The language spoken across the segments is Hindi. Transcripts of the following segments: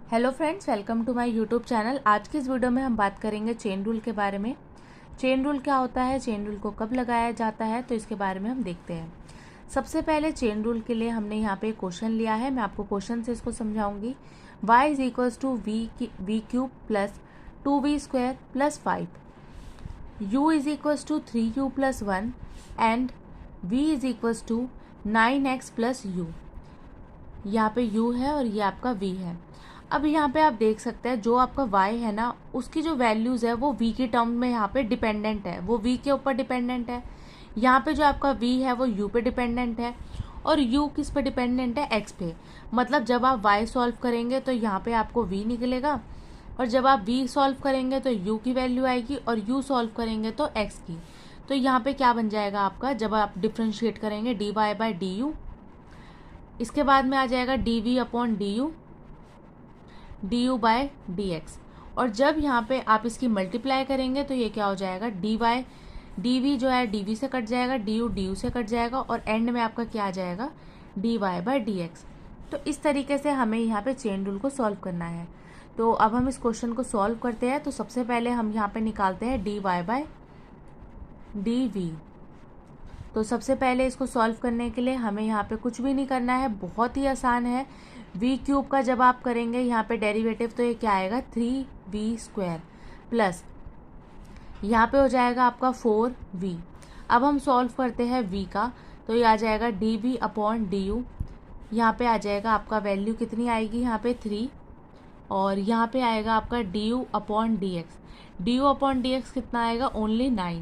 Hello friends, welcome to my YouTube channel. आज की इस वीडियो में हम बात करेंगे चेन रूल के बारे में। चेन रूल क्या होता है, चेन रूल को कब लगाया जाता है, तो इसके बारे में हम देखते हैं। सबसे पहले चेन रूल के लिए हमने यहाँ पे क्वेश्चन लिया है। मैं आपको क्वेश्चन से इसको समझाऊंगी। y is equals to v cube plus 2v² plus 5, u is equals to 3u plus 1 and v is equals to 9x plus u। यहाँ पे u है और ये आपका v है। अब यहाँ पे आप देख सकते हैं जो आपका y है ना, उसकी जो वैल्यूज़ है वो v की टर्म में यहाँ पे डिपेंडेंट है, वो v के ऊपर डिपेंडेंट है। यहाँ पे जो आपका v है वो u पे डिपेंडेंट है और u किस पे डिपेंडेंट है, x पे। मतलब जब आप y सॉल्व करेंगे तो यहाँ पे आपको v निकलेगा और जब आप v सॉल्व करेंगे तो u की वैल्यू आएगी और u सॉल्व करेंगे तो x की। तो यहाँ पे क्या बन जाएगा आपका, जब आप डिफ्रेंशिएट करेंगे dy बाई डी यू, इसके बाद में आ जाएगा dv upon d u by d x. और जब यहाँ पे आप इसकी मल्टीप्लाई करेंगे तो ये क्या हो जाएगा, डी वाई डी वी जो है डी वी से कट जाएगा, डी यू से कट जाएगा और एंड में आपका क्या आ जाएगा, d y by d x. तो इस तरीके से हमें यहाँ पे चेन रूल को सॉल्व करना है। तो अब हम इस क्वेश्चन को सॉल्व करते हैं। तो सबसे पहले हम यहाँ पे निकालते हैं d y by d v. तो सबसे पहले इसको सॉल्व करने के लिए हमें यहाँ पे कुछ भी नहीं करना है, बहुत ही आसान है। v क्यूब का जब आप करेंगे यहाँ पे डेरिवेटिव तो ये क्या आएगा, 3v² प्लस यहाँ पे हो जाएगा आपका 4v। अब हम सॉल्व करते हैं v का, तो ये आ जाएगा dv अपॉन डी यू। यहाँ पे आ जाएगा आपका वैल्यू कितनी आएगी, यहाँ पे 3 और यहाँ पे आएगा आपका D you upon D x. D you upon D x कितना आएगा, ओनली 9।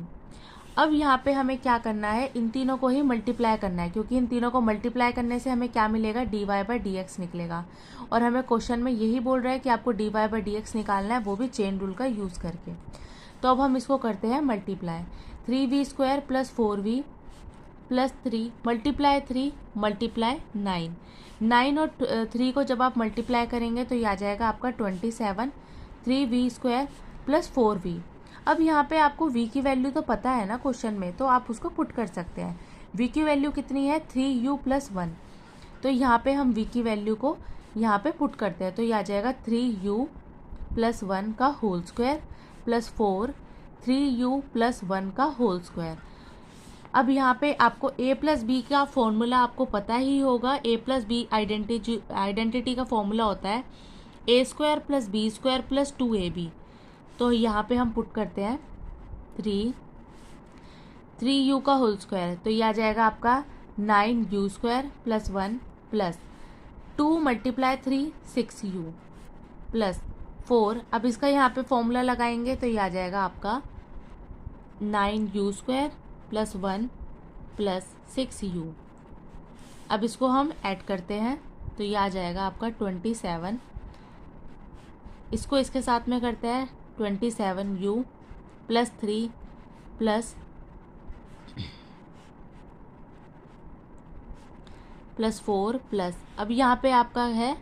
अब यहाँ पे हमें क्या करना है, इन तीनों को ही मल्टीप्लाई करना है, क्योंकि इन तीनों को मल्टीप्लाई करने से हमें क्या मिलेगा, d y by d x निकलेगा। और हमें क्वेश्चन में यही बोल रहा है कि आपको d y by d x निकालना है, वो भी चेन रूल का यूज़ करके। तो अब हम इसको करते हैं multiply. 3v² plus 4v plus 3 multiply 3 multiply 9 और 3 को जब आप मल्टीप्लाई करेंगे तो ये आ जाएगा आपका 27। 3v² plus 4v। अब यहाँ पे आपको v की वैल्यू तो पता है ना क्वेश्चन में, तो आप उसको पुट कर सकते हैं। v की वैल्यू कितनी है, 3u प्लस 1। तो यहाँ पे हम v की वैल्यू को यहाँ पे पुट करते हैं, तो ये आ जाएगा 3u प्लस 1 का whole square plus 3u plus 1 का होल स्क्वायर। अब यहाँ पे आपको a प्लस बी का फॉर्मूला आपको पता ही होगा। a प्लस बी आइडेंटिटी का फॉर्मूला होता है a² plus b² plus 2ab। तो यहाँ पे हम पुट करते हैं 3u का होल स्क्वायर, तो ये आ जाएगा आपका 9u² plus 1 plus 2 multiply 3 6u plus 4। अब इसका यहाँ पे फॉर्मूला लगाएंगे तो ये आ जाएगा आपका 9u² प्लस 1 प्लस 6u। अब इसको हम ऐड करते हैं तो ये आ जाएगा आपका 27। इसको इसके साथ में करते हैं 27u प्लस 3 प्लस 4 प्लस, अब यहाँ पे आपका है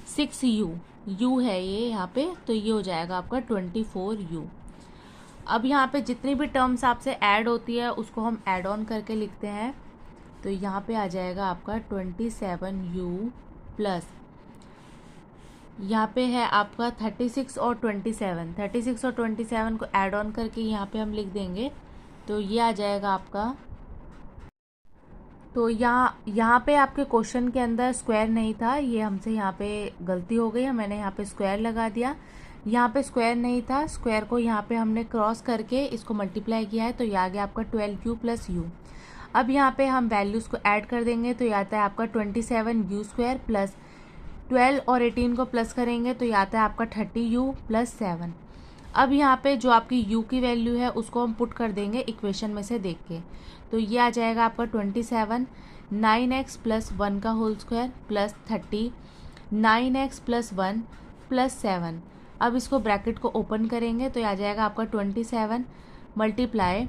6u है ये यहाँ पे, तो ये हो जाएगा आपका 24u। अब यहाँ पे जितनी भी टर्म्स आपसे ऐड होती है उसको हम ऐड ऑन करके लिखते हैं। तो यहाँ पे आ जाएगा आपका 27u प्लस यहाँ पे है आपका 36 और 27 को ऐड ऑन करके यहाँ पे हम लिख देंगे, तो ये आ जाएगा आपका। तो यहाँ पे आपके क्वेश्चन के अंदर स्क्वायर नहीं था, ये हमसे यहाँ पे गलती हो गई है, मैंने यहाँ पे स्क्वायर लगा दिया। यहाँ पे स्क्वायर नहीं था, स्क्वायर को यहाँ पे हमने क्रॉस करके इसको मल्टीप्लाई किया है, तो ये आ गया आपका 12u प्लस u। अब यहाँ पे हम वैल्यूज़ को ऐड कर देंगे तो ये आता है आपका 27u² प्लस 12 और 18 को प्लस करेंगे तो ये आता है आपका 30u प्लस 7। अब यहाँ पे जो आपकी u की वैल्यू है उसको हम पुट कर देंगे इक्वेशन में से देख के, तो ये आ जाएगा आपका 27 9x प्लस 1 का whole square plus 30 9x plus 1 plus 7। अब इसको ब्रैकेट को ओपन करेंगे तो ये आ जाएगा आपका 27 मल्टीप्लाई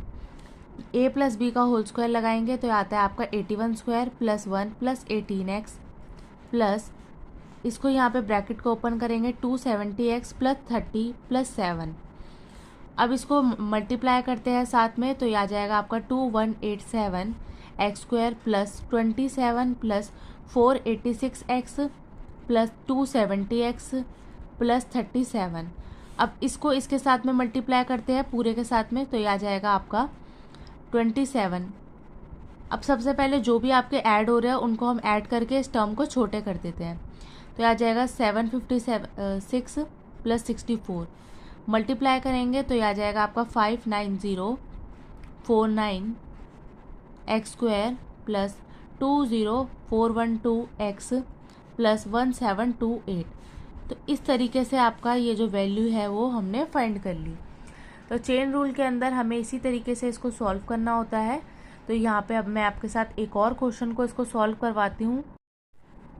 a प्लस बी का होल स्क्वायर लगाएंगे तो ये आता है आपका 81² प्लस 1 प्लस 18x प्लस, इसको यहाँ पे ब्रैकेट को ओपन करेंगे 270x प्लस 30 प्लस 7। अब इसको मल्टीप्लाई करते हैं साथ में तो ये आ जाएगा आपका 2187 x² plus 27 plus 486x plus 270x plus 37। अब इसको इसके साथ में मल्टीप्लाई करते हैं पूरे के साथ में, तो ये आ जाएगा आपका 27। अब सबसे पहले जो भी आपके ऐड हो रहे हैं उनको हम ऐड करके इस टर्म को छोटे कर देते हैं, तो ये आ जाएगा 756 प्लस 64। मल्टीप्लाई करेंगे तो ये आ जाएगा आपका 59049 x square plus 20412x plus 1728। तो इस तरीके से आपका ये जो वैल्यू है वो हमने फाइंड कर ली। तो चेन रूल के अंदर हमें इसी तरीके से इसको सॉल्व करना होता है। तो यहाँ पे अब मैं आपके साथ एक और क्वेश्चन को इसको सॉल्व करवाती हूँ।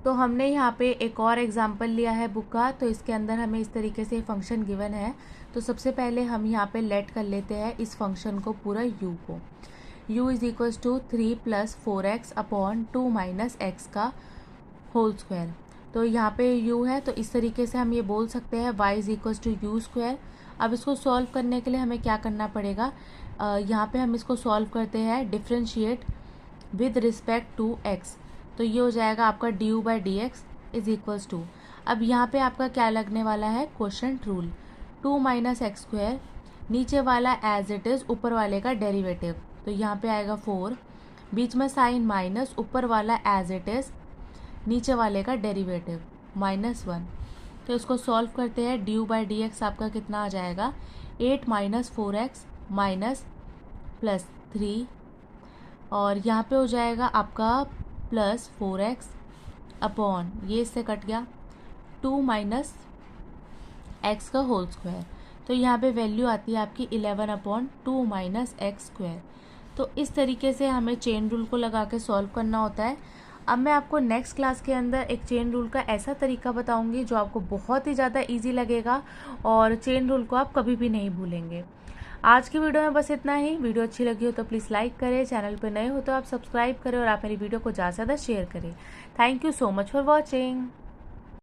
तो हमने यहाँ पे एक और एग्जांपल लिया है बुक का, तो इसके अंदर हमें इस तरीके से फंक्शन गिवन है। तो सबसे पहले हम यहाँ पे लेट कर लेते हैं इस फंक्शन को पूरा u को। u is equals to 3 plus 4x upon 2 minus x का होल स्क्वायर। तो यहाँ पे u है, तो इस तरीके से हम ये बोल सकते हैं y is equals to u square. अब इसको सॉल्व करने के लिए हमें क्या करना पड़ेगा, यहाँ पे हम इसको सॉल्व करते हैं differentiate with respect to x। तो ये हो जाएगा आपका du by d x is equals to, अब यहाँ पे आपका क्या लगने वाला है, quotient rule. 2 minus x square, नीचे वाला एज इट इज़, ऊपर वाले का डेरिवेटिव, तो यहाँ पे आएगा 4, बीच में साइन माइनस, ऊपर वाला एज इट इज़, नीचे वाले का डेरिवेटिव -1। तो इसको सॉल्व करते हैं, du बाई डी एक्स आपका कितना आ जाएगा, 8 माइनस 4x माइनस प्लस 3, और यहाँ पे हो जाएगा आपका प्लस 4x अपॉन, ये इससे कट गया, 2 माइनस एक्स का होल स्क्वायर। तो यहाँ पे वैल्यू आती है आपकी 11 अपॉन 2 माइनस एक्स स्क्वायर। तो इस तरीके से हमें चेन रूल को लगा के सॉल्व करना होता है। अब मैं आपको नेक्स्ट क्लास के अंदर एक चेन रूल का ऐसा तरीका बताऊंगी जो आपको बहुत ही ज़्यादा इजी लगेगा और चेन रूल को आप कभी भी नहीं भूलेंगे। आज की वीडियो में बस इतना ही। वीडियो अच्छी लगी हो तो प्लीज़ लाइक करें, चैनल पर नए हो तो आप सब्सक्राइब करें और आप मेरी वीडियो को ज़्यादा से ज़्यादा शेयर करें। Thank you so much for watching.